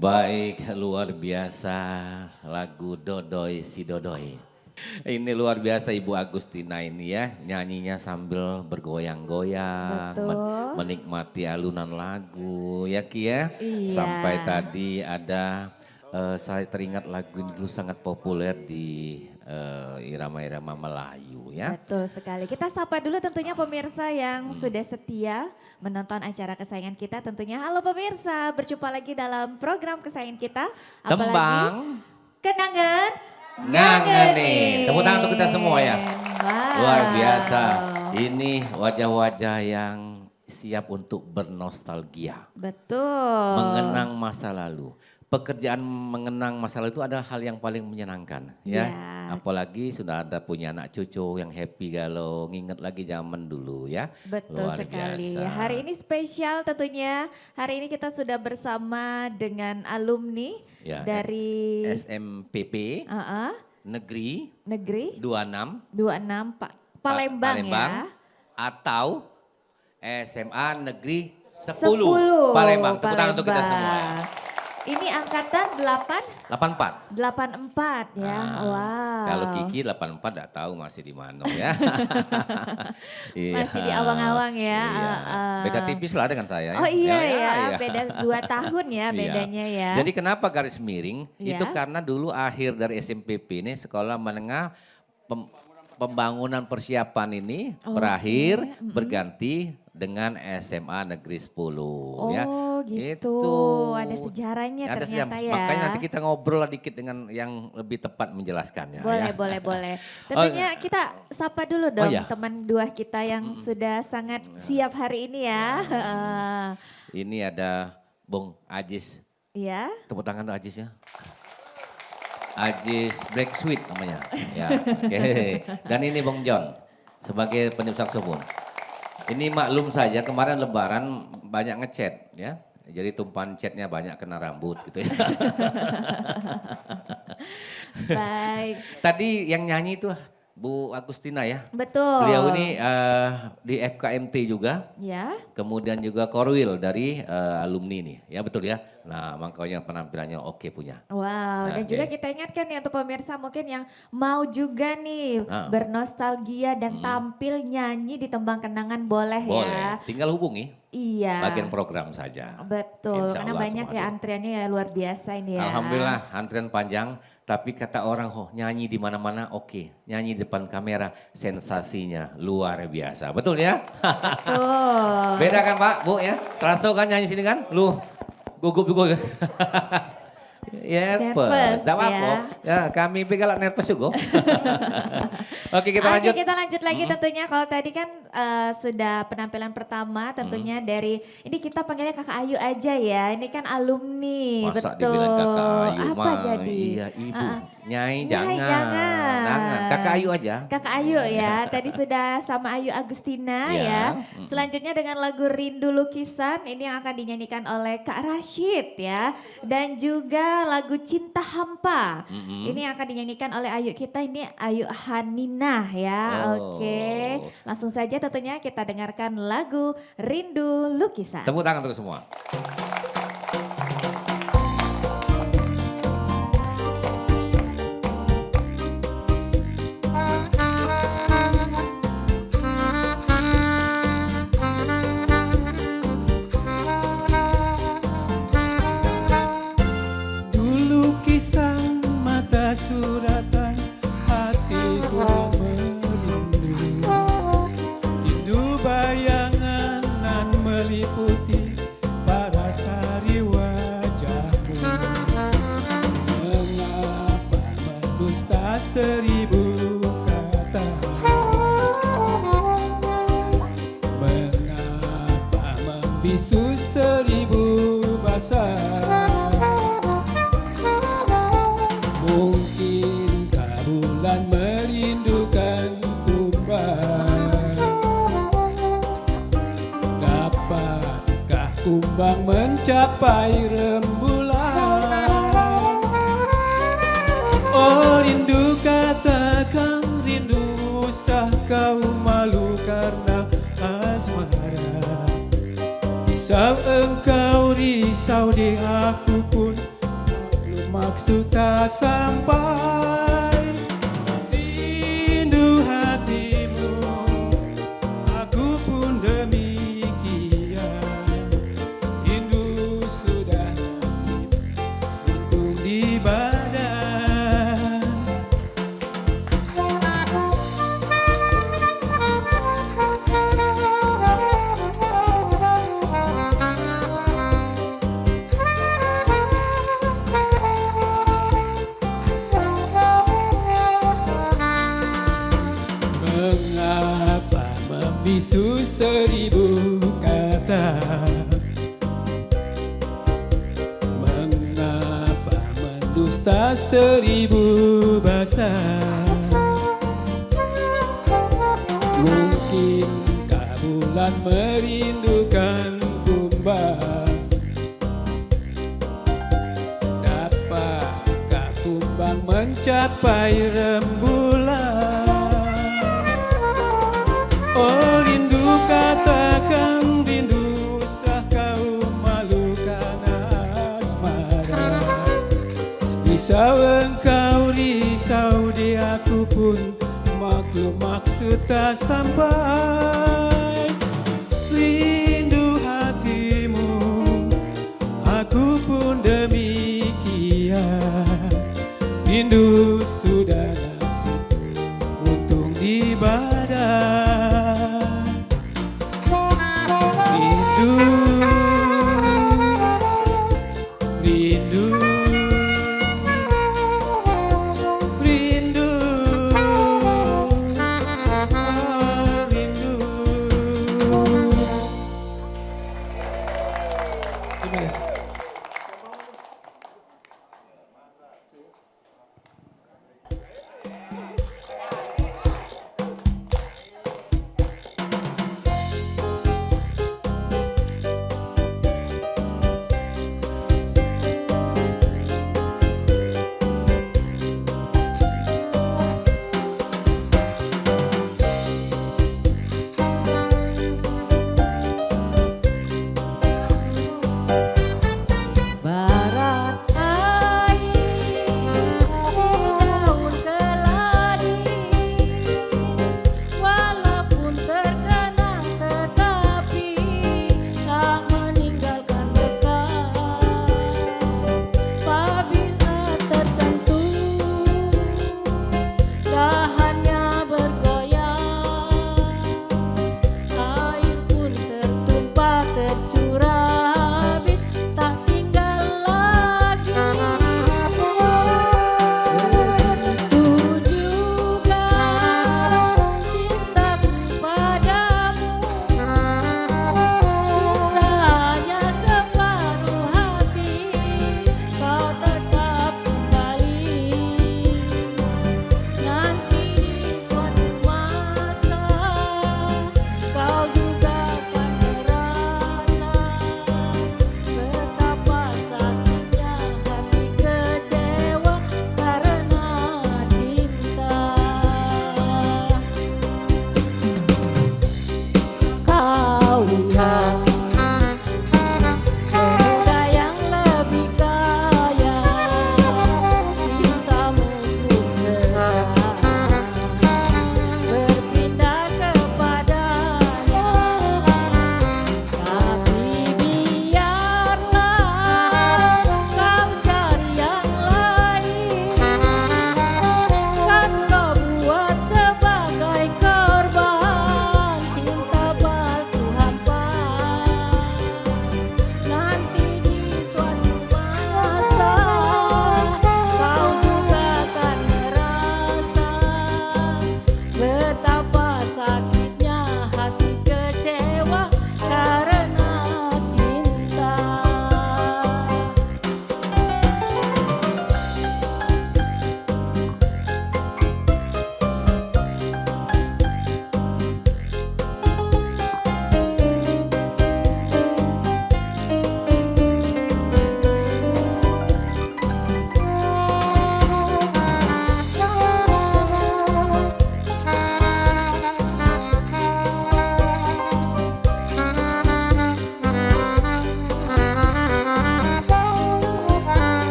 Baik, luar biasa lagu Dodoi si Dodoi. Ini luar biasa Ibu Agustina ini ya, nyanyinya sambil bergoyang-goyang, Betul. menikmati alunan lagu ya Ki ya. Iya. Sampai tadi ada, saya teringat lagu ini dulu sangat populer di irama-irama Melayu ya. Betul sekali. Kita sapa dulu tentunya pemirsa yang sudah setia menonton acara kesayangan kita tentunya. Halo pemirsa, berjumpa lagi dalam program kesayangan kita. Tembang Kenangan Ngangenin. Tepuk tangan untuk kita semua ya. Wow. Luar biasa. Ini wajah-wajah yang siap untuk bernostalgia. Betul. Mengenang masa lalu. Pekerjaan mengenang masa lalu itu adalah hal yang paling menyenangkan ya. Ya. Apalagi sudah ada punya anak cucu yang happy kalau nginget lagi zaman dulu ya. Betul Luar sekali. biasa. Hari ini spesial tentunya. Hari ini kita sudah bersama dengan alumni Ya, dari SMPP Negeri Negeri 26 26 Palembang ya. Atau SMA Negeri 10, 10 Palembang. Tepuk tangan untuk kita semua ya. Ini angkatan 84. 84 ya. Wow. Kalau Kiki 84 enggak tahu masih di mana ya. Iya. Masih di awang-awang ya. Iya. Beda tipis lah dengan saya. Oh iya ya, iya. beda 2 tahun ya Iya. bedanya ya. Jadi kenapa garis miring? Iya. Itu karena dulu akhir dari SMPP ini sekolah menengah pembangunan persiapan ini berakhir berganti dengan SMA Negeri 10 ya. Oh gitu. Itu. Ada sejarahnya Ada ternyata sejarah. ya. Makanya nanti kita ngobrol lah dikit dengan yang lebih tepat menjelaskannya. Boleh, ya. boleh. Tentunya kita sapa dulu dong iya. teman dua kita yang sudah sangat siap hari ini ya. Ini ada Bung Ajis. Iya. Tepuk tangan tuh Ajis ya. Ajis Black Sweet namanya. Ya, oke. Dan ini Bung John sebagai peniup saksofon. Ini maklum saja kemarin Lebaran banyak ngechat ya. Jadi tumpahan chatnya banyak kena rambut gitu ya. Baik. Tadi yang nyanyi itu Bu Agustina ya. Betul. Beliau ini di FKMT juga. Ya. Kemudian juga Korwil dari alumni nih. Ya betul ya. Nah makanya penampilannya oke punya. Wow, dan Oke. juga kita ingatkan ya untuk pemirsa mungkin yang mau juga nih bernostalgia dan tampil nyanyi di Tembang Kenangan boleh ya. Boleh, tinggal hubungi Iya. bagian program saja. Betul, Insya karena Allah banyak semua ya ada. antriannya ya luar biasa ini ya. Alhamdulillah antrian panjang. Tapi kata orang, nyanyi di mana-mana oke. Nyanyi di depan kamera sensasinya luar biasa. Betul ya? Betul. Beda kan Pak, Bu ya? Terasa kan nyanyi sini kan? Lu gugup juga. Ya nervous, Nervous, tidak apa-apa. Ya kami galak nervous juga. Oke kita lanjut. Oke kita lanjut lagi tentunya kalau tadi kan sudah penampilan pertama tentunya dari, ini kita panggilnya Kakak Ayu aja ya, ini kan alumni. Masa betul. dibilang Kakak Ayu Apa mah, jadi? iya Ibu. Nyai Nyai, jangan. Kakak Ayu aja. Kakak Ayu ya, tadi sudah sama Ayu Agustina Iya. ya. Selanjutnya dengan lagu Rindu Lukisan, ini yang akan dinyanyikan oleh Kak Rashid ya. Dan juga lagu Cinta Hampa, ini yang akan dinyanyikan oleh Ayu kita, ini Ayu Haninah ya. Oh. Oke, langsung saja tentunya kita dengarkan lagu Rindu Lukisan. Tepuk tangan untuk semua. Dulu kisah mata suratan hatiku merindu. Rindu bayangan nan meliputi parasari wajahmu. Mengapa mendusta 1000 kata? Mengapa membisu 1000 bahasa? Mungkinkah bulan merindukan kumbang? Dapatkah kumbang mencapai rembulan? Oh rindu katakan rindu, usah kau malu karena asmara. Risau engkau risau di aku pun maksud tak sampai. Rindu hatimu, aku pun demikian. Rindu sudah nasib untung di badan. Mengapa membisu seribu kata? Mengapa mendusta seribu bahasa? Mungkinkah bulan merindukan kumbang? Dapatkah kumbang mencapai rembulan? Oh rindu, katakan rindu, sah kau malukan asmara. Risau engkau risau di aku pun maklum maksud tak sampai. Rindu hatimu, aku pun demikian. Rindu sudah nasib untung di badan. Rindu, rindu, rindu, ah, rindu. Terima kasih.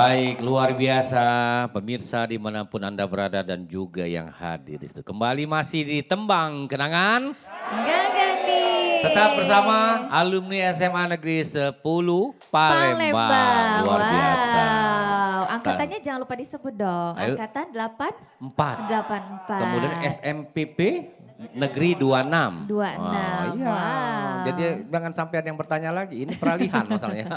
Baik, luar biasa pemirsa dimanapun Anda berada dan juga yang hadir di situ. Kembali masih di Tembang Kenangan. Gagani. Tetap bersama alumni SMA Negeri 10 Palembang. Luar biasa. Wow. Angkatannya jangan lupa disebut dong. Ayo. Angkatan 4. 84. Kemudian SMPP Negeri 26. 26. Iya. Wow. Jadi jangan sampai ada yang bertanya lagi. Ini peralihan masalahnya.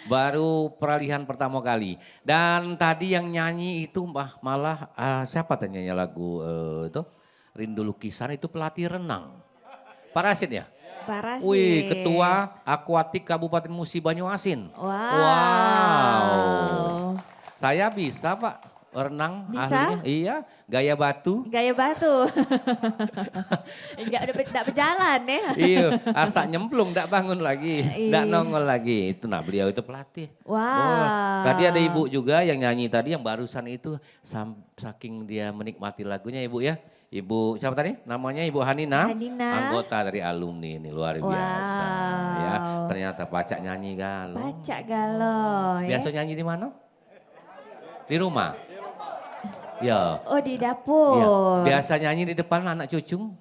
Baru peralihan pertama kali. Dan tadi yang nyanyi itu malah siapa tanyanya lagu itu Rindu Lukisan itu pelatih renang. Pak Rasid ya? Pak Rasid. Wih, Ketua Akuatik Kabupaten Musi Banyuasin. Wow. Saya bisa Pak renang. Bisa? Akhirnya. Iya, gaya batu. Gaya batu. Enggak berjalan ya. Iya, asak nyemplung, enggak bangun lagi, enggak Iya. nongol lagi. Itu nah beliau itu pelatih. Wow. Tadi ada ibu juga yang nyanyi tadi yang barusan itu saking dia menikmati lagunya ibu ya. Ibu siapa tadi? Namanya Ibu Hanina. Hanina. Anggota dari alumni ini luar biasa. Ya, ternyata pacak nyanyi galau. Pacak galau ya. Biasa nyanyi di mana? Di rumah. Ya. Oh di Iya. dapur. Biasa nyanyi di depan anak cucung.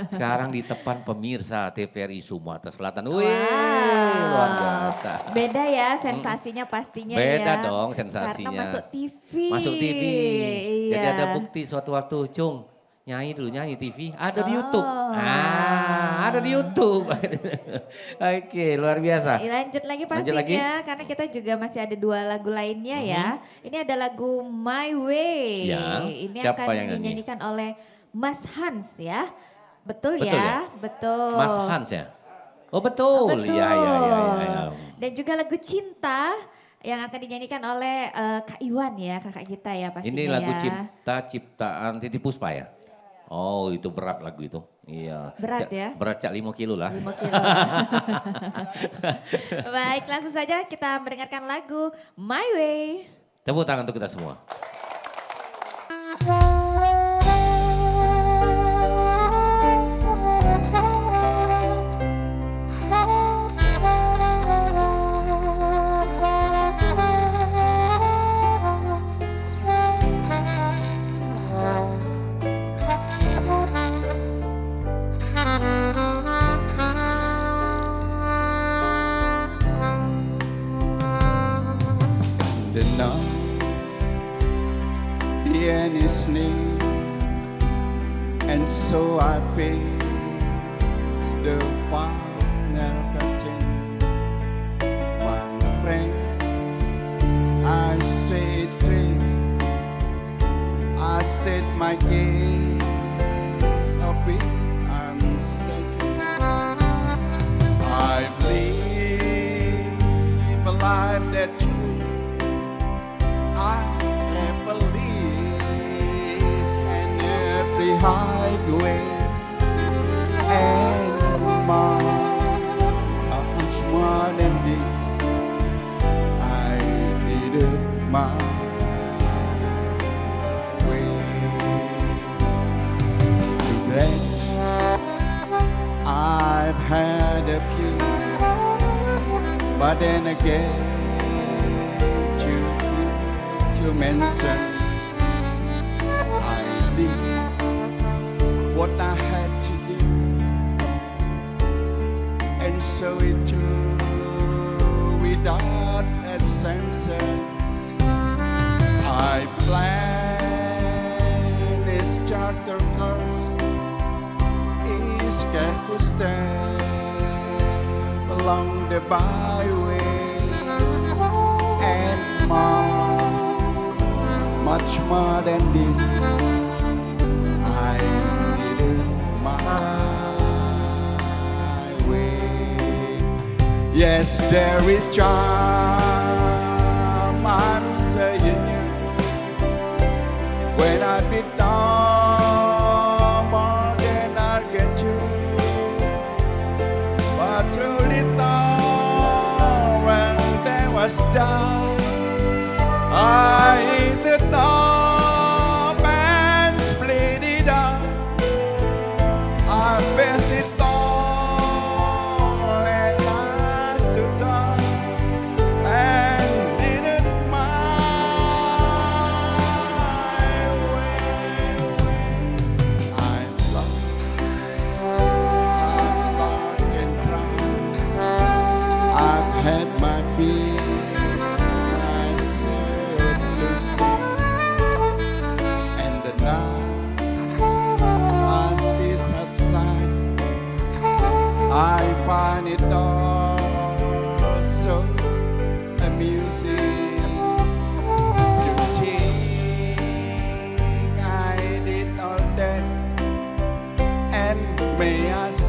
Sekarang di depan pemirsa TVRI Sumatera Selatan. Wih, Wow. luar biasa. Beda ya sensasinya pastinya ya. Beda dong sensasinya. Karena masuk TV. Masuk TV. Iya. Jadi ada bukti suatu waktu, Cung, nyanyi dulu, nyanyi TV, ada di YouTube. Oh. Ada di YouTube. Oke, luar biasa. Lanjut lagi Lanjut pastinya lagi. karena kita juga masih ada 2 lagu lainnya ya. Ini ada lagu My Way. Ya, Ini siapa akan yang nyanyi? dinyanyikan oleh Mas Hans ya. Betul, Betul ya? Betul. Mas Hans ya? Oh betul. Betul. Iya, iya, iya. Ya. Dan juga lagu Cinta yang akan dinyanyikan oleh Kak Iwan ya, kakak kita ya pastinya. Ini lagu ya. Cinta ciptaan Titi Puspa ya? Oh itu berat lagu itu. Iya. Berat ya? Berat cak 5 kilo lah. 5 kilo. Baik, langsung saja kita mendengarkan lagu My Way. Tepuk tangan untuk kita semua. The night, the end is near, and so I face the final curtain. My friend, I say it clear, I state my case, of it I'm certain. I live a life that's true. I never leave, and every highway and much more than this. I needed my way. Regrets, I've had a few, but then again, you mention I did what I had to do, and so it too without absence. I plan this charter course is scared to step along the byway and much more than this. I needed my way. Yes, there is charm, I'm saying you. When I be down, more than I get you. But too little when there was down. I the top and split it up. I face it all and I stood up and didn't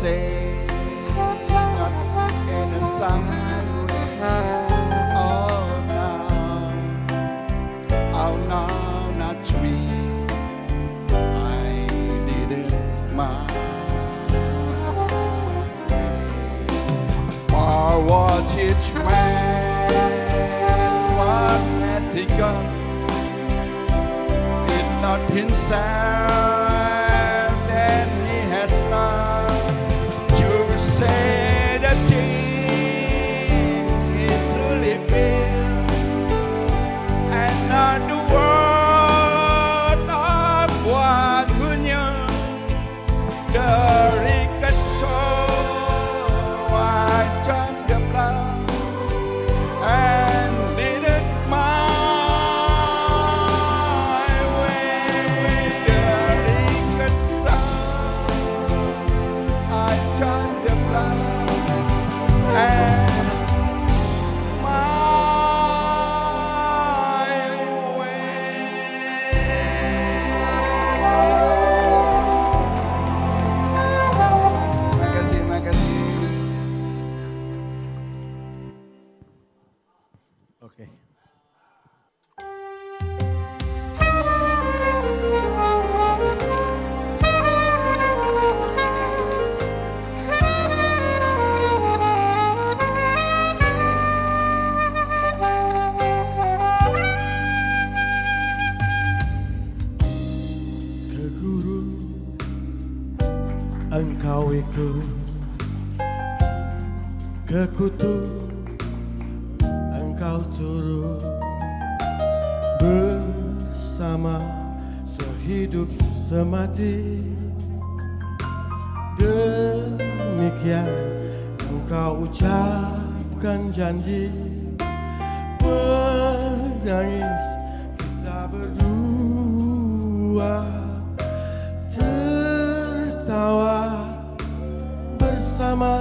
say not in a side way. Oh no, not three. I did it my way. For what each man, what has he got? If not himself, then he has not to say the things he truly feels, and not the word of one who knew the wicked soul. I drank the blood and did it my way. The wicked soul, I drank the blood and my way. Makasih. Oke. Ke guru engkau ikut, ke kutub engkau turun, bersama sehidup semati. Demikian engkau ucapkan janji, menangis kita berdua, tertawa bersama.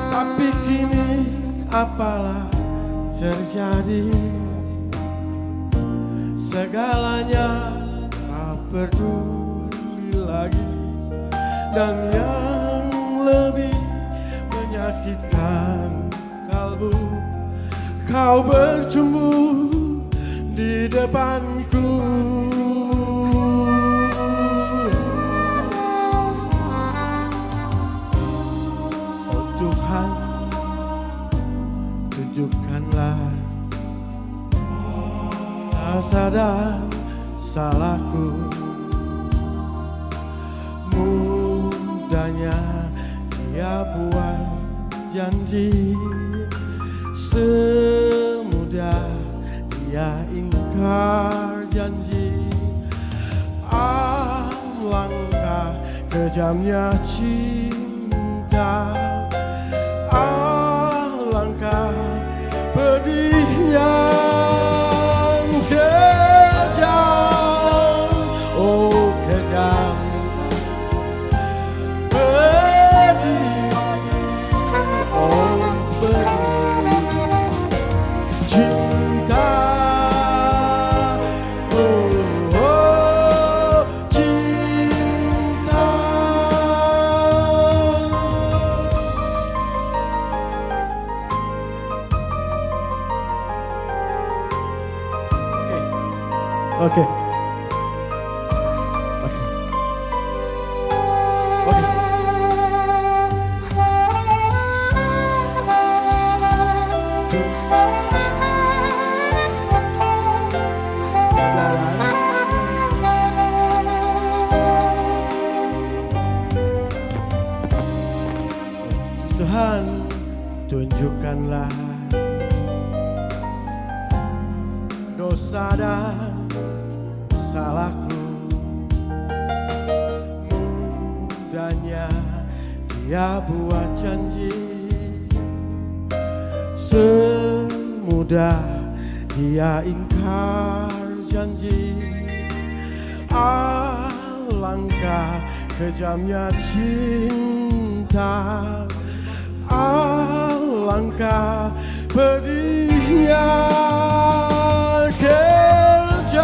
Tapi kini apalah terjadi, segalanya tak peduli lagi. Dan yang lebih menyakitkan kalbu, kau bercumbu di depanku. Oh Tuhan, tunjukkanlah rasa dan salahku. Mudahnya dia buat janji, semudah dia ingkar janji. Alangkah kejamnya cinta, alangkah pedihnya kejam. Oh kejam, pedih, oh pedih. Cinta, oh, oh cinta. Oke. Oke. Tuhan, tunjukkanlah dosa dan salahku. Mudahnya dia buat janji, semudah dia ingkar janji. Alangkah kejamnya cinta, alangkah pedihnya kejam.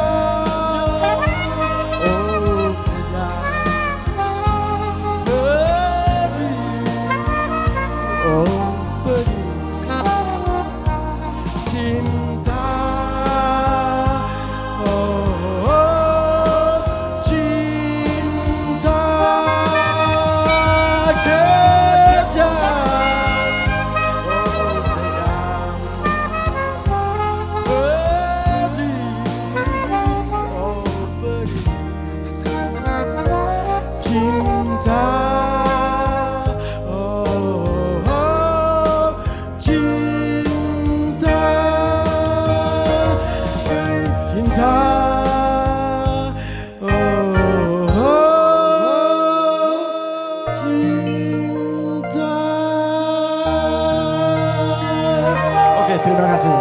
terima kasih.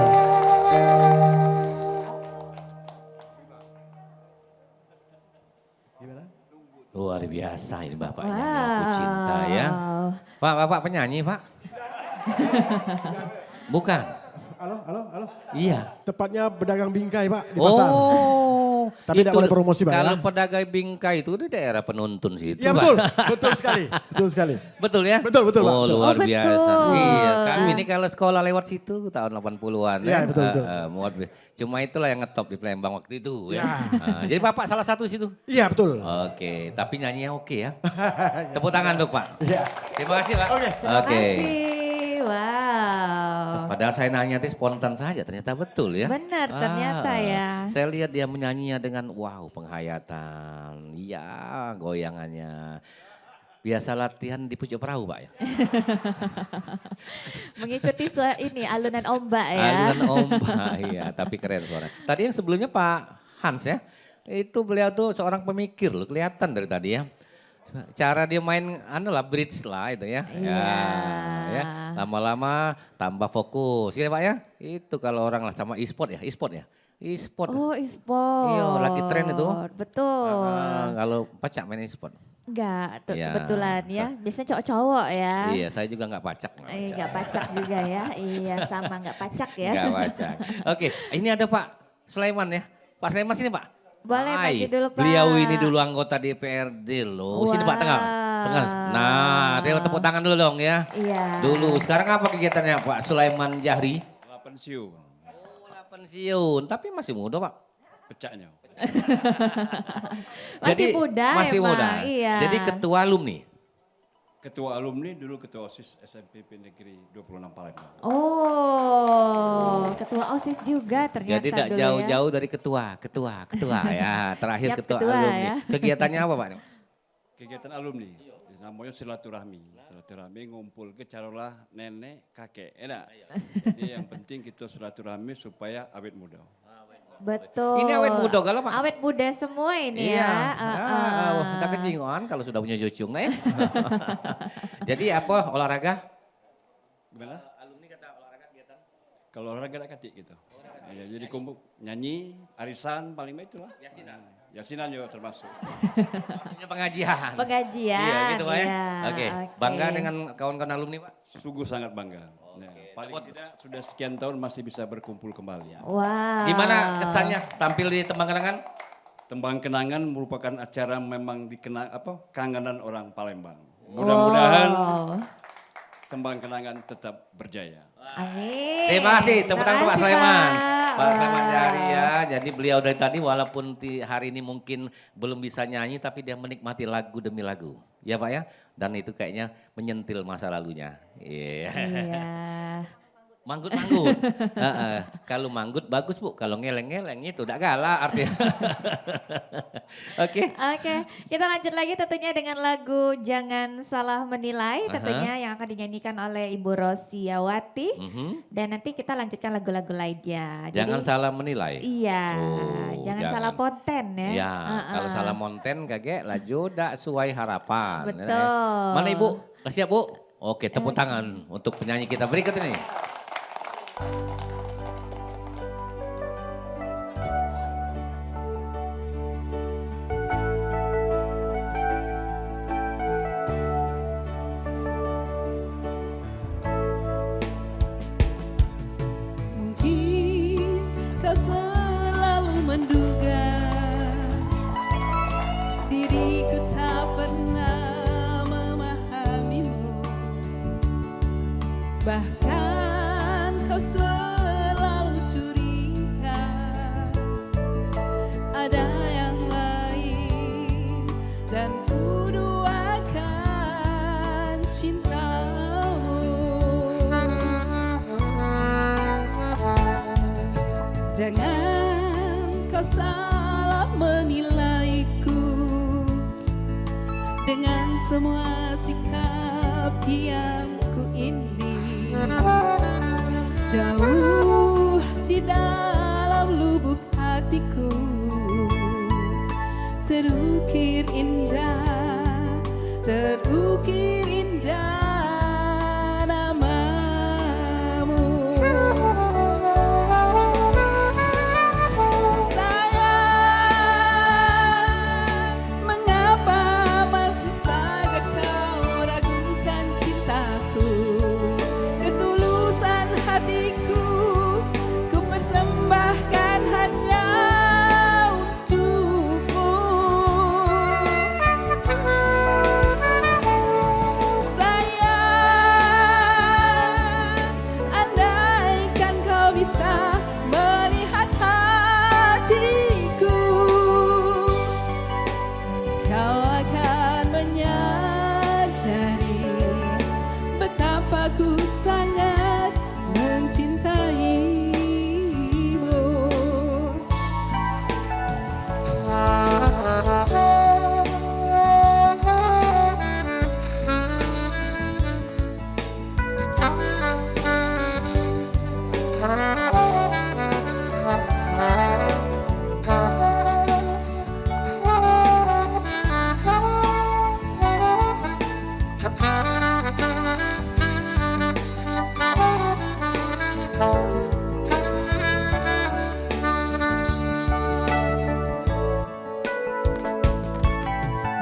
Gimana? Luar biasa ini bapaknya. Wow. Aku cinta ya. Pak, bapak penyanyi pak? Bukan. Halo, halo, halo. Iya. Tepatnya pedagang bingkai Pak di pasar. Oh, Tapi tidak boleh promosi, Pak, Kalau ya. pedagang bingkai itu di daerah penuntun situ. Iya Pak. betul, betul sekali, betul sekali. Betul ya? Betul, betul, Pak, Oh, betul. luar Oh, betul. biasa. Iya, kami ini kalau sekolah lewat situ tahun 80-an Iya, betul, betul. Cuma itulah yang ngetop di Palembang waktu itu ya. Ya. Jadi Bapak salah satu situ. Iya betul. Oke, tapi nyanyinya oke ya. Tepuk tangan dong Pak. Iya. Terima kasih Pak. Oke. Terima Oke. kasih. Wow. Padahal saya nanya itu spontan saja, ternyata betul ya. Benar, ternyata ya. Saya lihat dia menyanyinya dengan wow penghayatan, iya goyangannya. Biasa latihan di pucuk perahu Pak ya. Mengikuti ini alunan ombak ya. Alunan ombak, iya tapi keren suara. Tadi yang sebelumnya Pak Hans ya, itu beliau tuh seorang pemikir loh, kelihatan dari tadi ya. Cara dia main bridge lah itu ya. Iya. Ya. Lama-lama tambah fokus ya Pak ya. Itu kalau orang lah sama e-sport ya, e-sport ya. E-sport. Oh, e-sport. Iya, lagi tren itu. Betul. Kalau pacak main e-sport. Enggak, Ya. kebetulan ya. Biasanya cowok-cowok ya. Iya, saya juga nggak pacak. Enggak pacak juga ya. Iya, sama enggak pacak ya. Nggak pacak. Oke, ini ada Pak Sulaiman ya. Pak Sulaiman sini Pak. Boleh Hai, maju dulu Pak. Beliau ini dulu anggota DPRD loh. Sini Pak tengah. Tengah. Nah, tepuk tangan dulu dong ya. Iya. Dulu, sekarang apa kegiatannya Pak Sulaiman Jahri? pensiun. Oh, pensiun, tapi masih muda Pak. Pecahnya. Masih muda Masih emang, muda. iya. Jadi ketua alumni. Ketua alumni dulu ketua OSIS SMPP Negeri 26 Palembang. Oh, ketua OSIS juga ternyata Jadi tidak dulu jauh-jauh dari ketua ya. Terakhir Siap ketua, ketua, alumni. ya. Kegiatannya apa Pak? Kegiatan alumni, namanya silaturahmi. Silaturahmi ngumpul ke carolah nenek, kakek. Enak. Jadi yang penting kita silaturahmi supaya awet muda. Ya. Betul. Ini awet muda kalau Pak. Awet muda semua ini Iya. ya. Udah kecingoan kalau sudah punya cucung ya. Jadi apa olahraga? Gimana? Alumni kata olahraga kegiatan. Kalau olahraga ada katik gitu. Ya, jadi kumpul nyanyi, arisan paling baik itulah. Yasinan juga termasuk. Maksudnya pengajian. Pengajian. Iya gitu Pak ya. iya. Oke. Bangga dengan kawan-kawan alumni Pak? Sungguh sangat bangga. Ya, paling tidak sudah sekian tahun masih bisa berkumpul kembali. Wow. Gimana kesannya tampil di Tembang Kenangan? Tembang Kenangan merupakan acara memang kangenan orang Palembang. Mudah-mudahan Wow. Tembang Kenangan tetap berjaya. Amin. Terima kasih, tepuk tangan untuk Pak Terima kasih, Sulaiman. Pak. Pak Sulaiman Wah. Jahri ya. Jadi beliau dari tadi walaupun hari ini mungkin belum bisa nyanyi tapi dia menikmati lagu demi lagu. Ya Pak ya. Dan itu kayaknya menyentil masa lalunya. Iya. Iya. Manggut-manggut. Kalau manggut bagus Bu, kalau ngeleng-ngeleng itu udah galak artinya. Oke. Oke, kita lanjut lagi tentunya dengan lagu Jangan Salah Menilai tentunya yang akan dinyanyikan oleh Ibu Rosiawati. Dan nanti kita lanjutkan lagu-lagu lainnya. Jangan salah menilai. Iya, Oh, jangan salah ponten ya. Ya, kalau salah monten kagak laju dak sesuai harapan. Betul. Mana Ibu? Siap Bu? Oke, tepuk tangan untuk penyanyi kita berikut ini. Mungkin kau selalu menduga diriku tak pernah memahamimu. Bahkan kau selalu curiga ada yang lain dan ku duakan cintamu. Jangan kau salah menilaiku dengan semua sikap diamku ini. Jauh di dalam lubuk hatiku terukir indah, namamu.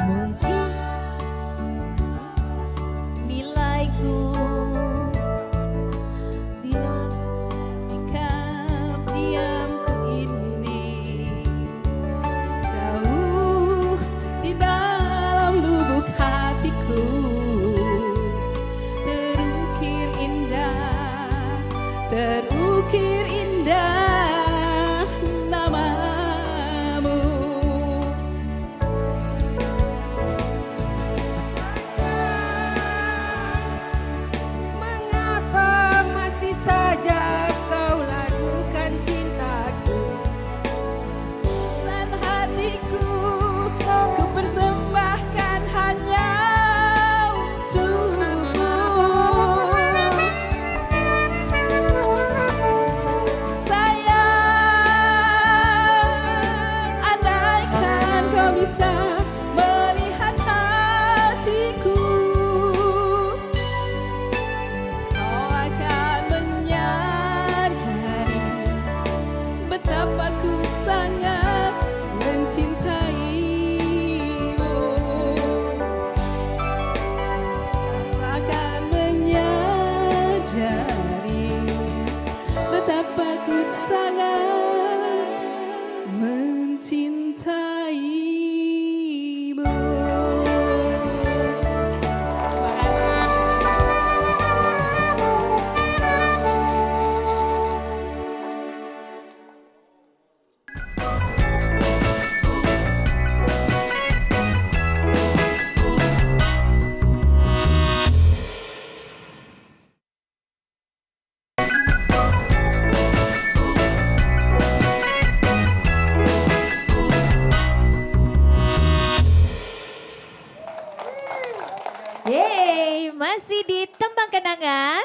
Mungkin nilaiku tidak sikap diamku ini jauh di dalam lubuk hatiku terukir indah namamu. Mengapa masih saja kau lakukan cintaku? San hatiku ku persembahkan hanya untukmu. Sayang, andaikan kau bisa melihat hatiku, kau akan menyadari betapa ku sangat mencintaimu. Kau akan menyadari betapa ku sangat mencintaimu. Yeay, masih di Tembang Kenangan.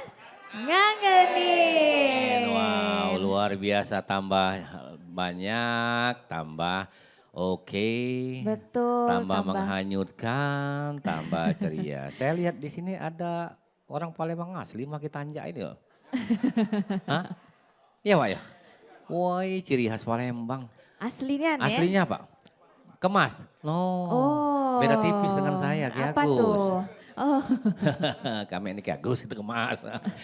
Ngangenin. Wow, luar biasa, tambah banyak, tambah oke. Betul, Tambah tambah. menghanyutkan, tambah ceria. Saya lihat di sini ada orang Palembang asli makin tanjak ini loh. Hah? Iya Pak ya? Woi, ciri khas Palembang. Aslinya nih. Aslinya Pak? Kemas? No. Oh. Beda tipis dengan saya, Ki Apa Agus. tuh? Oh, Kami ini Ki Agus itu kemas.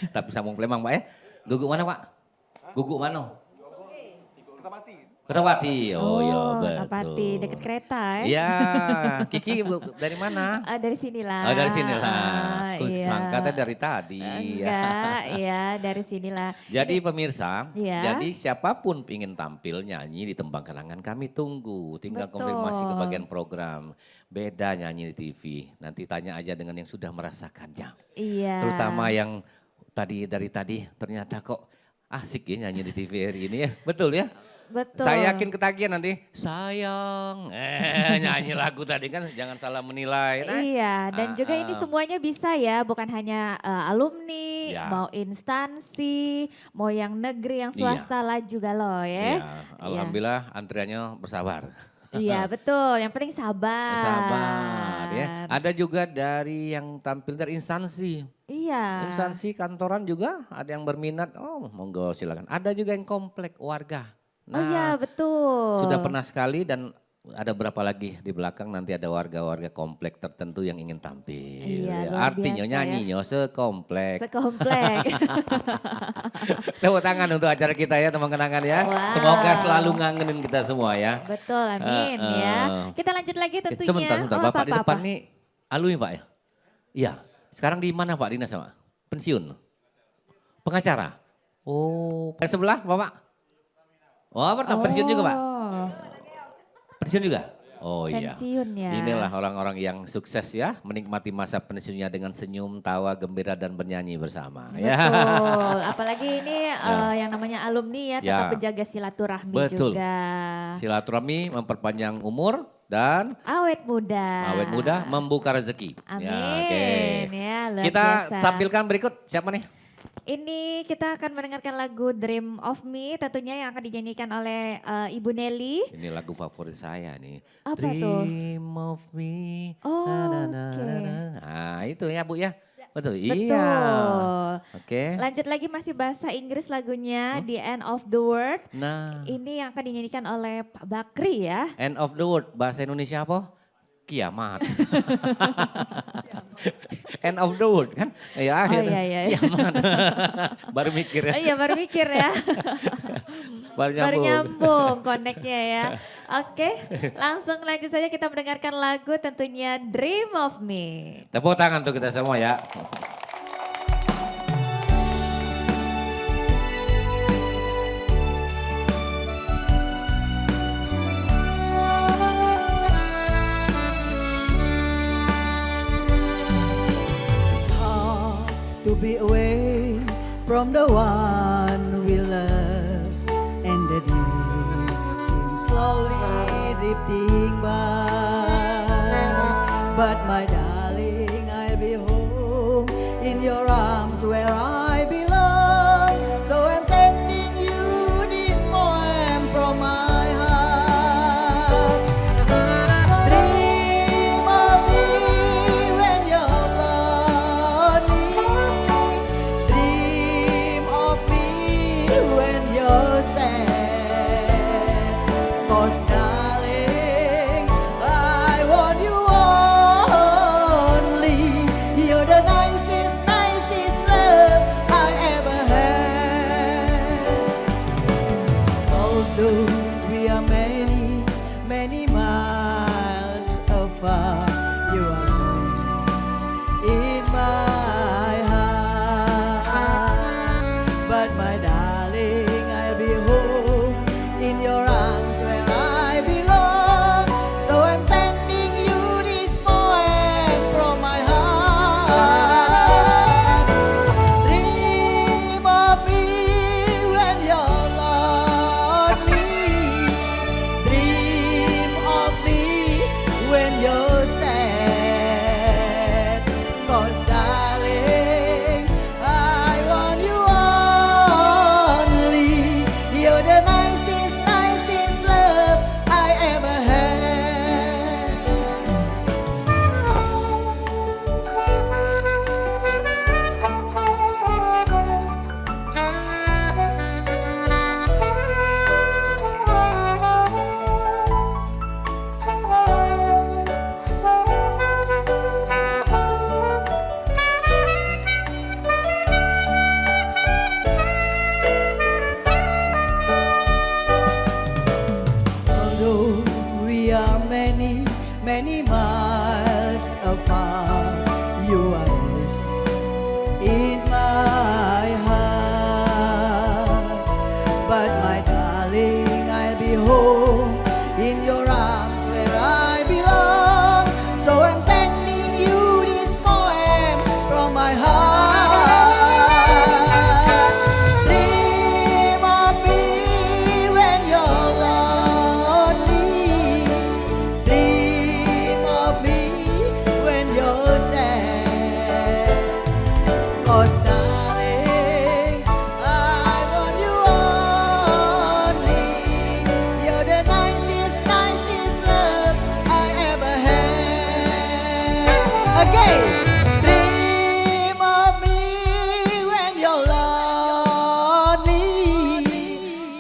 Tapi sambung Palembang Pak ya. Guguk mana Pak? Guguk mana? Kertapati. Oh iya betul. Kertapati, deket kereta ya. Iya, Kiki dari mana? Dari sinilah. Oh dari sinilah. Aku iya. sangka tadi dari tadi. Enggak, ya dari sinilah. Jadi pemirsa, Iya. jadi siapapun ingin tampil nyanyi di Tembang Kenangan kami tunggu. Tinggal Betul. konfirmasi ke bagian program. Beda nyanyi di TV. Nanti tanya aja dengan yang sudah merasakannya. Iya. Terutama yang dari tadi ternyata kok asik ya nyanyi di TV hari ini ya. Betul ya? Betul. Saya yakin ketagihan nanti, sayang, nyanyi lagu tadi kan jangan salah menilai. Nah, Iya, dan juga ini ah. semuanya bisa ya, bukan hanya alumni, Ya. mau instansi, mau yang negeri, yang Iya. swasta lah juga loh ya. Iya, alhamdulillah antriannya bersabar. Iya betul, yang penting sabar. Sabar ya. Ada juga dari yang tampil dari instansi. Iya. Instansi kantoran juga ada yang berminat, oh monggo silakan. Ada juga yang komplek warga. Oh iya betul. Sudah pernah sekali dan ada berapa lagi di belakang nanti ada warga-warga komplek tertentu yang ingin tampil. Iya, Ya, luar artinya biasa ya. nyanyinya sekomplek. Sekomplek. Tepuk tangan untuk acara kita ya teman kenangan ya. Wow. Semoga selalu ngangenin kita semua ya. Betul, amin ya. Kita lanjut lagi tentunya. Sebentar, Oh, Bapak di apa-apa. depan nih alumni Pak ya? Iya. Sekarang di mana Pak dinas Pak? Pensiun? Pengacara? Oh, yang sebelah Bapak? Oh, pensiun juga Pak? Oh, Pensiun juga? Oh iya. pensiun ya. Inilah orang-orang yang sukses ya, menikmati masa pensiunnya dengan senyum, tawa, gembira dan bernyanyi bersama. Ya. Betul, apalagi ini yang namanya alumni ya, tetap Ya. menjaga silaturahmi Betul. juga. Silaturahmi memperpanjang umur dan Awet muda. awet muda membuka rezeki. Amin. Ya, oke. Ya, luar Kita biasa. tampilkan berikut siapa nih? Ini kita akan mendengarkan lagu Dream of Me tentunya yang akan dinyanyikan oleh Ibu Nelly. Ini lagu favorit saya nih. Apa tuh? Dream of me. Oh, na, na, oke. na, na. Nah itu ya Bu ya. Betul? Betul. Iya. Oke. Lanjut lagi masih bahasa Inggris lagunya The End of the World. Nah, Ini yang akan dinyanyikan oleh Pak Bakri ya. end of the world. Bahasa Indonesia apa? Kiamat. End of the world kan? Ya, Oh, iya, iya. kiamat. Baru mikir ya. Iya baru mikir ya. Baru Baru nyambung. nyambung koneknya ya. Oke, langsung lanjut saja kita mendengarkan lagu tentunya Dream of Me. Tepuk tangan untuk kita semua ya. It's hard to be away from the one we love, and the day seems slowly drifting by. But my darling, I'll be home in your arms where I belong. So I'm sending you this poem from my heart. Dream of me when you're lonely. Dream of me when you're sad. 'Cause darling, I want you only. You're the nicest, nicest love I ever had. Although we are many, many miles apart, you are always in my heart. But my darling, I'll be home in your arms where I belong. So I'm sending you this poem from my heart. Dream of me when you're lonely. Dream of me when you're sad. 'Cause darling, I want you only. You're the nicest, nicest love I ever had. Although we are many, many miles apart, you are always in my heart. But my darling, I'll be home in your arms where I belong. So I'm sending you this poem from my heart. Dream of me when you're lonely. Dream of me when you're sad. 'Cause darling, I want you only. You're the nicest, nicest love I ever had. Again. Dream of me when you're lonely.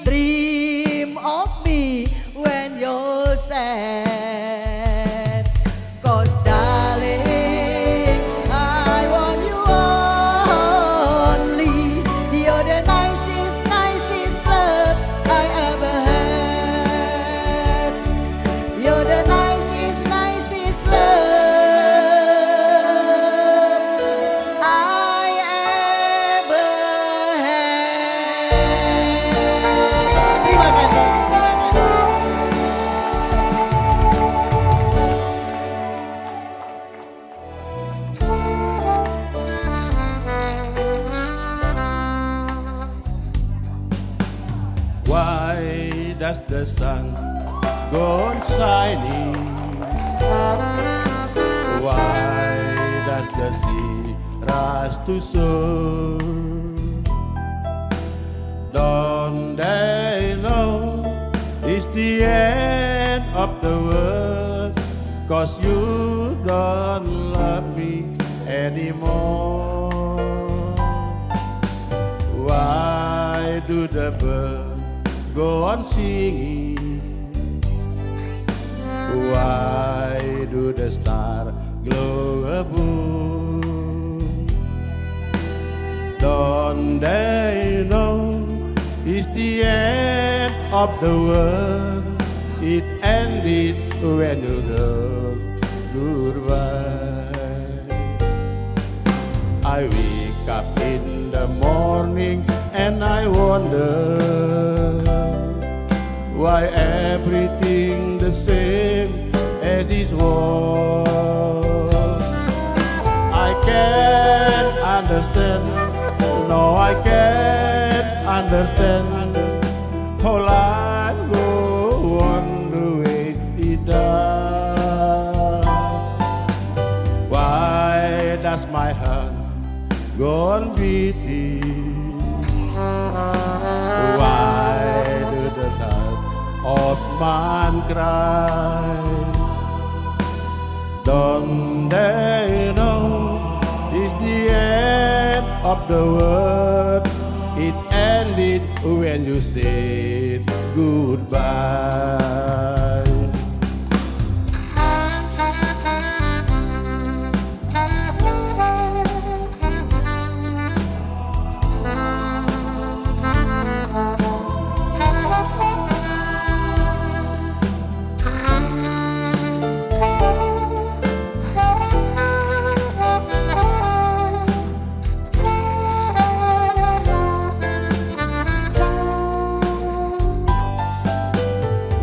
Dream of me when you're sad. 'Cause darling, I want you only. You're the nicest, nicest love I ever had. You're the nicest, nicest love I ever had. Terima kasih. Why does the sun go on shining? Why does the sea rush to shore? the end of the world, 'cause you don't love me anymore. Why do the birds go on singing? Why do the stars glow above? Don't they know it's the end of the world? It ended when you look goodbye. I wake up in the morning and I wonder why everything the same as it was. I can't understand, no I can't understand how life go on the way it does. Why does my heart go on beating? Why do the heart of man cry? Don't they know it's the end of the world? It ended when you said goodbye.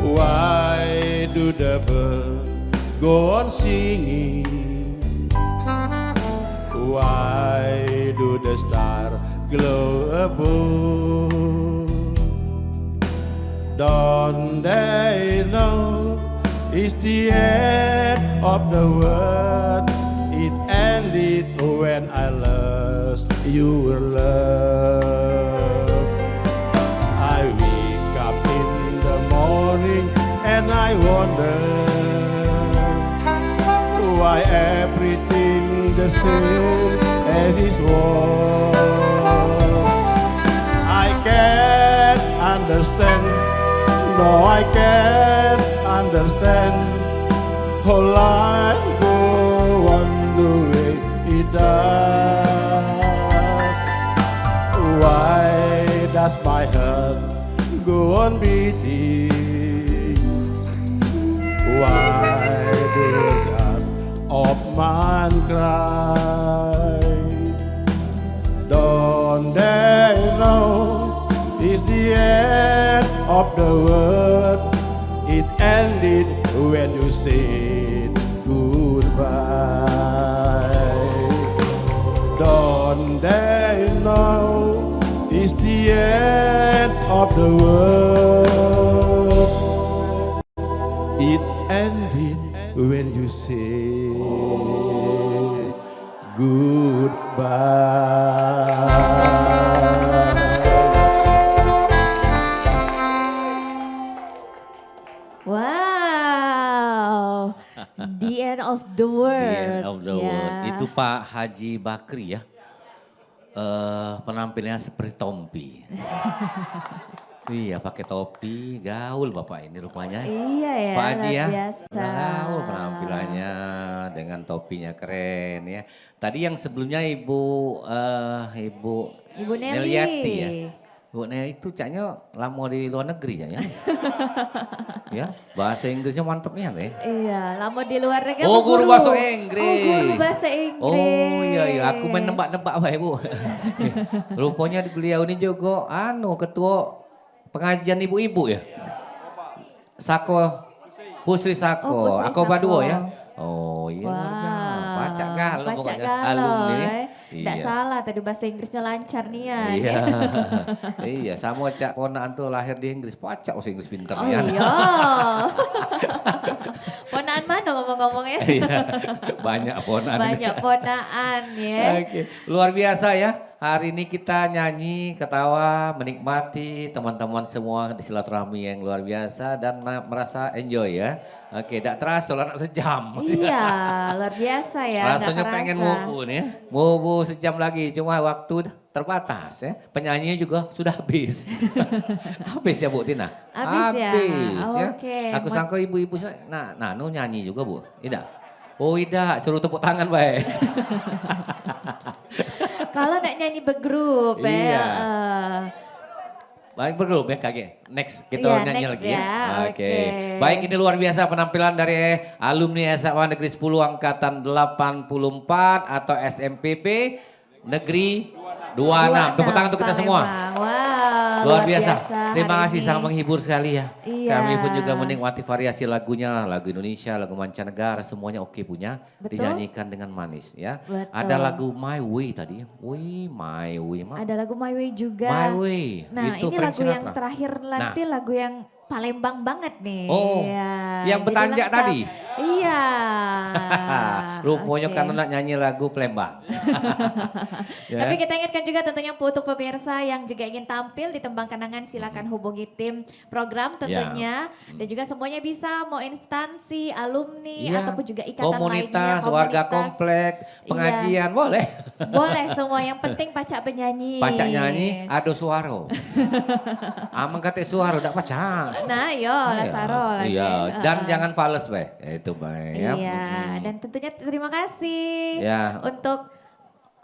Why do the birds go on singing? Why do the stars glow above? Don't they know it's the end of the world? It ended when I lost your love. I wake up in the morning and I wonder why everything the same as it was. I can't understand, no I can't understand how life go on the way it does. Why does my heart go on beating? Why do the hearts of man cry? Don't they know it's the end of the world? It ended when you said goodbye. Don't they know it's the end of the world? It ended when you say goodbye. Wow, the end of the world. The end of the world. Ya. Itu Pak Haji Bakri ya. Penampilannya seperti Tompi. Iya pakai topi, gaul Bapak ini rupanya. Iya ya, Pak Haji ya. luar biasa. Gaul penampilannya dengan topinya keren ya. Tadi yang sebelumnya Ibu Nelly. Neliati ya. Bu Nelly itu caknya lama di luar negeri ya. Ya, bahasa Inggrisnya mantepnya teh. Iya, lama di luar negeri. Oh, apa guru bahasa Inggris. Oh, guru bahasa Inggris. Oh iya iya, aku main nebak-nebak Pak Ibu. Rupanya beliau ini juga ketua pengajian ibu-ibu ya. Sako Pusri Sako, Oh, Pusri aku Baduo Sako. ya. Oh iya. Wah, Pacak galau pacak pokoknya galau. alumni. Tidak Iya. salah, tadi bahasa Inggrisnya lancar nih ya. Iya. Iya, sama cak ponaan tuh lahir di Inggris, pacak bahasa Inggris pinter Oh ya. iya. Ponaan mana ngomong-ngomongnya? Iya, banyak ponaan. Banyak ponaan ya. Oke, luar biasa ya. hari ini kita nyanyi, ketawa, menikmati teman-teman semua di silaturahmi yang luar biasa dan merasa enjoy ya. Oke, tidak terasa lah sejam. Iya, luar biasa ya. nggak Rasanya pengen kerasa. mubu nih, mubu sejam lagi, cuma waktu terbatas ya. Penyanyinya juga sudah habis. Habis ya Bu Tina? Habis ya? ya. Oke. Aku sangka ibu-ibu, Nanu nyanyi juga Bu, tidak? Oh tidak, suruh tepuk tangan baik. Kalau nggak nyanyi bergrup Iya. ya. Baik bergrup ya kakek. Next kita Iya, nyanyi next lagi ya. ya, Oke. oke. Baik ini luar biasa penampilan dari alumni SMA Negeri 10 Angkatan 84 atau SMPP Negeri 26. Tepuk tangan untuk kita semua. Palembang. Wow, Luar biasa. Terima hari kasih ini. sangat menghibur sekali ya. Iya. Kami pun juga menikmati variasi lagunya, lagu Indonesia, lagu mancanegara, semuanya oke punya. Betul. Dinyanyikan dengan manis ya. Betul. Ada lagu My Way tadi. My Way. Ada lagu My Way juga. My Way. Nah Itu ini Frank lagu yang Sinatra. terakhir nanti lagu yang Palembang banget nih. Oh, Iya, yang jadi bertanjak lengkap. tadi? Iya. Rupanya Oke. karena nak nyanyi lagu Palembang. Ya. Tapi kita ingatkan juga tentunya untuk pemirsa yang juga ingin tampil di Tembang Kenangan silakan hubungi tim program tentunya. Dan juga semuanya bisa mau instansi, alumni Iya. ataupun juga ikatan komunitas, lainnya. warga komunitas. komplek, pengajian, boleh. Boleh semua yang penting pacak penyanyi. Pacak nyanyi, ada suara. Amang kata suara, tak pacak. Nah yo lah Iya. Saro lagi. Iya, dan Heeh. jangan fales baik. Itu baik ya. Iya, dan tentunya terima kasih Ya. untuk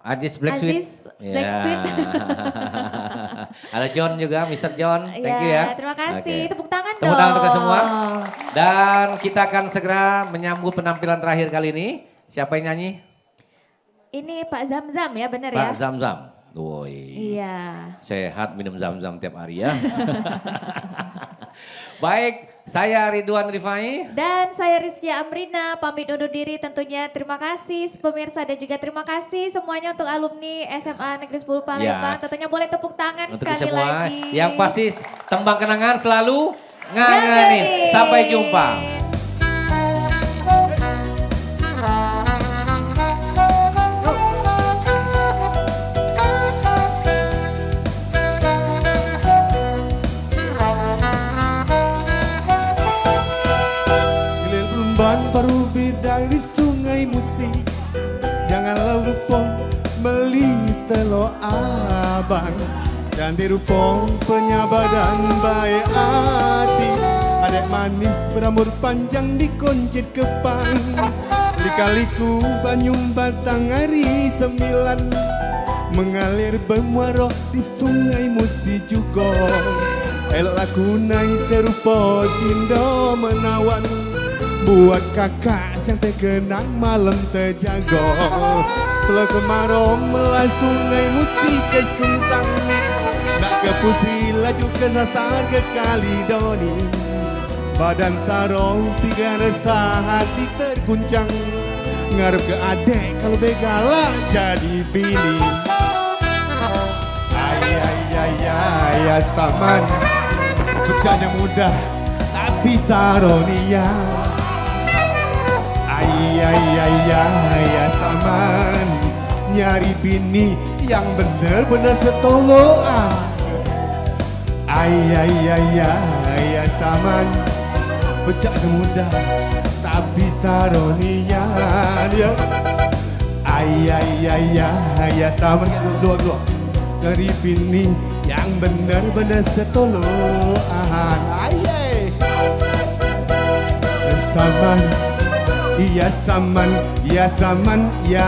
Ajis Black Sweet. Aziz Black Sweet. Ada John juga, Mr. John. Thank you ya. Terima kasih. Oke. Tepuk tangan Tepuk dong. tangan untuk kita semua. Dan kita akan segera menyambut penampilan terakhir kali ini. Siapa yang nyanyi? Ini Pak Zamzam ya, benar ya? Pak Zamzam. Woi. Iya. Sehat minum Zamzam tiap hari ya. Baik, saya Ridwan Rifai. Dan saya Rizkia Amrina, pamit undur diri tentunya. Terima kasih pemirsa dan juga terima kasih semuanya untuk alumni SMA Negeri 10 Palembang. Ya. Tentunya boleh tepuk tangan Untuk sekali semua, lagi. yang pasti Tembang Kenangan selalu ngangenin. Ngangenin. Sampai jumpa. Hilir perempuan baru bidang di sungai Musi. Janganlah lupa beli telur abang. Dan dirupong penyabar dan baik hati. Adek manis berambut panjang dikoncit kepang. Lika-liku banyum batang hari 9. Mengalir bermuara di sungai Musi juga. Elok laku naik serupa cindo menawan. Buat kakak yang terkenang malam terjaga. Pulau kemarau melai sungai Musi ke Suntang. Nak ke Pusi laju ke Sasar ke Kalidoni. Badan sarong tiga resah hati terguncang. Ngarep ke adek kalau begala jadi bini. Ayah saman. Bercanda mudah tapi saronia. Ayah saman. Nyari bini yang bener-bener setoloan. Ayah saman. Bercanda mudah tapi saronian ya. Ayah saman. Dua. Dari bini yang benar-benar setoloan. Ayah saman. Iya saman. Ya saman. Ya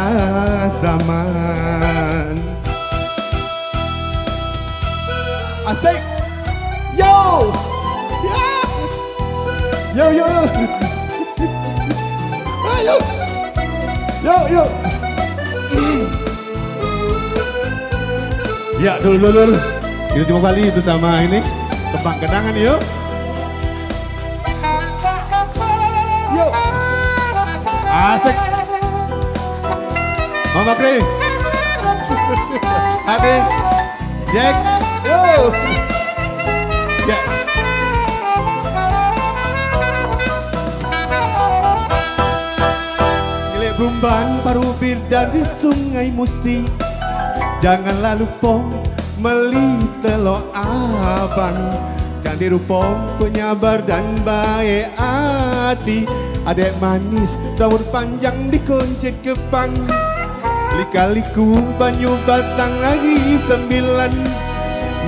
saman. Asik. Yo. Yo. Ayo. Yo. Ya dulu. Kita jumpa kali bersama ini Tembang Kenangan yuk. Yuk. Asik. Mama Kri. Hati. Jack. Yo. Ya. Gilik Brumban paru bidan di sungai Musi. Janganlah lupa meli telok abang. Cantik rupa penyabar dan baik hati. Adek manis rambut panjang dikoncet kepang. Lika-liku banyu batang lagi 9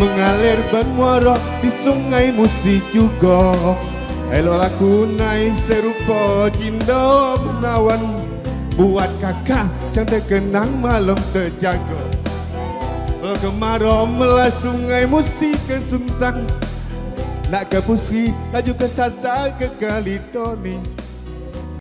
mengalir bermuara di sungai musik juga. Elok laku naik serupa cinta menawan. Buat kakak yang terkenang malam terjaga. Kemarau melah sungai musik ke sungsang. Nak ke Pusri, laju ke Sasa ke Kalidoni.